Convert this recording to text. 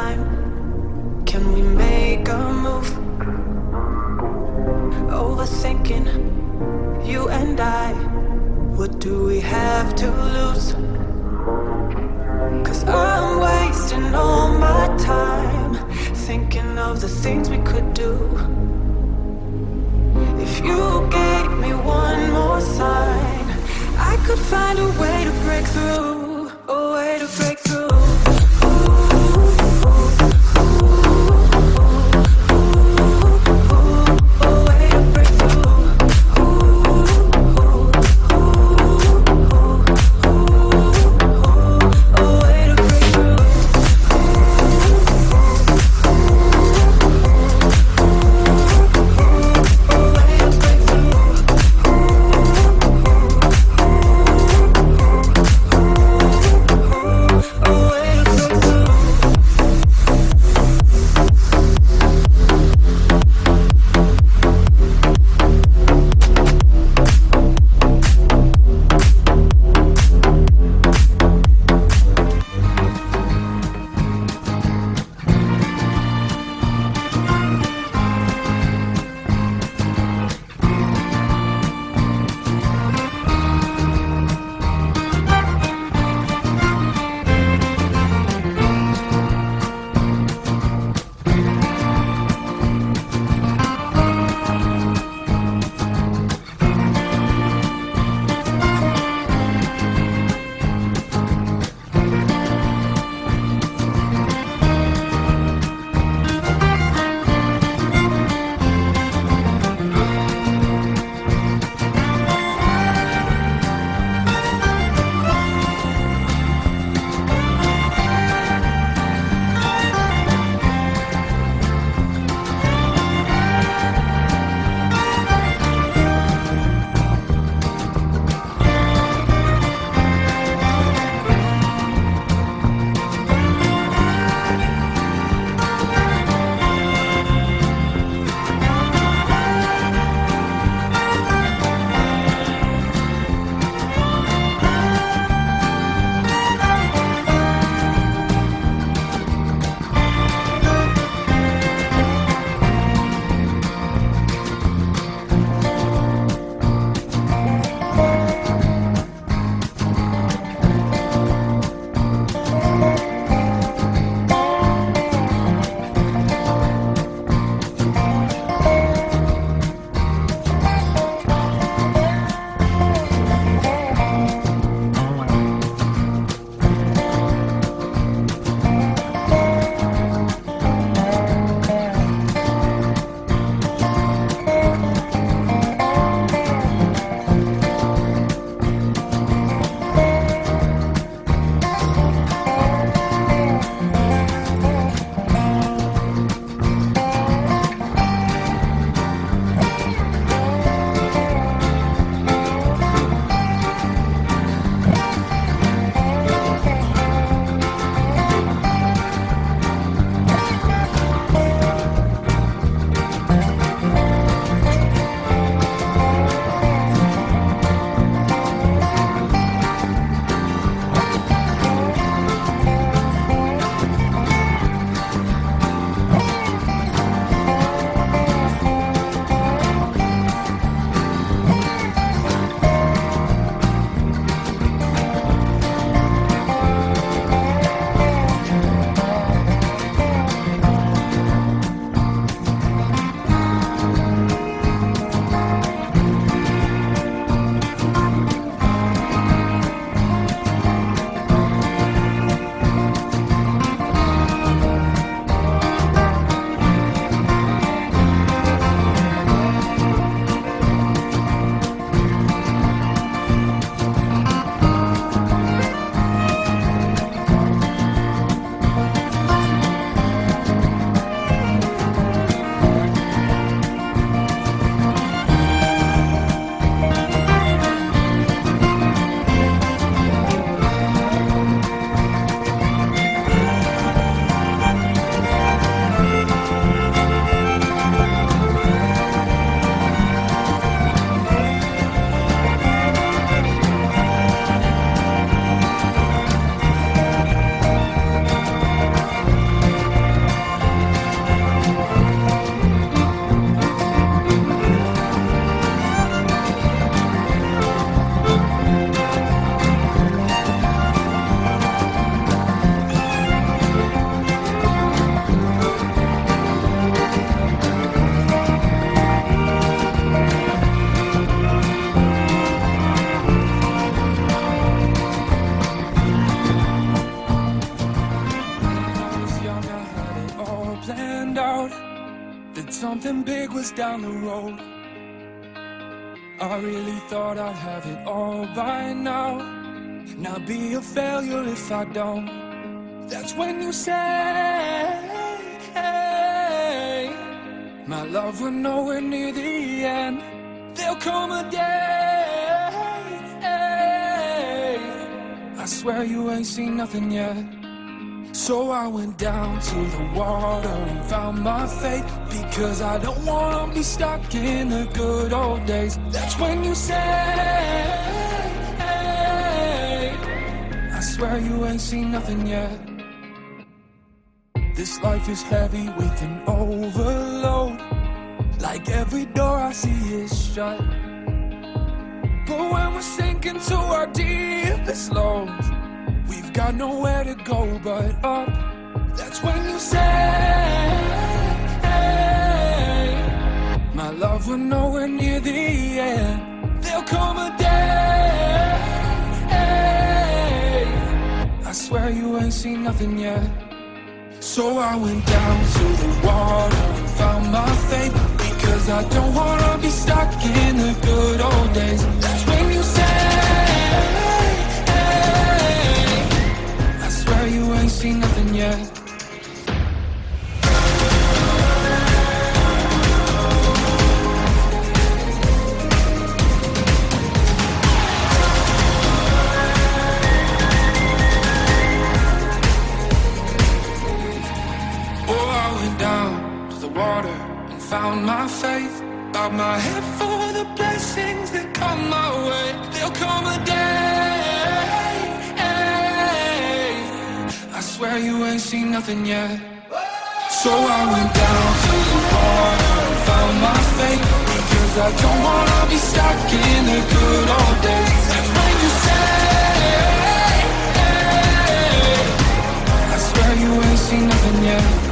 time. Can we make a move? Overthinking, you and I. What do we have to lose? 'Cause I'm wasting all my time thinking of the things we could do. If you gave me one more sign, I could find a way to break through, a way to break through. planned out, that something big was down the road. I really thought I'd have it all by now, not be a failure if I don't. That's when you say, hey, my love, we're nowhere near the end. There'll come a day, I swear you ain't seen nothing yet. So I went down to the water and found my fate, because I don't wanna be stuck in the good old days. That's when you say, I swear you ain't seen nothing yet. This life is heavy with an overload, like every door I see is shut. But when we're sinking to our deepest lows, we've got nowhere to go but up. That's when you say, my love, we're nowhere near the end. There'll come a day, I swear you ain't seen nothing yet. So I went down to the water and found my fate, because I don't wanna be stuck in the good old days. That's when you say, I swear you ain't seen nothing yet. Found my faith, bowed my head for the blessings that come my way. There'll come a day, I swear you ain't seen nothing yet. So I went down to the water and found my faith, because I don't wanna be stuck in the good old days. That's when you say, I swear you ain't seen nothing yet.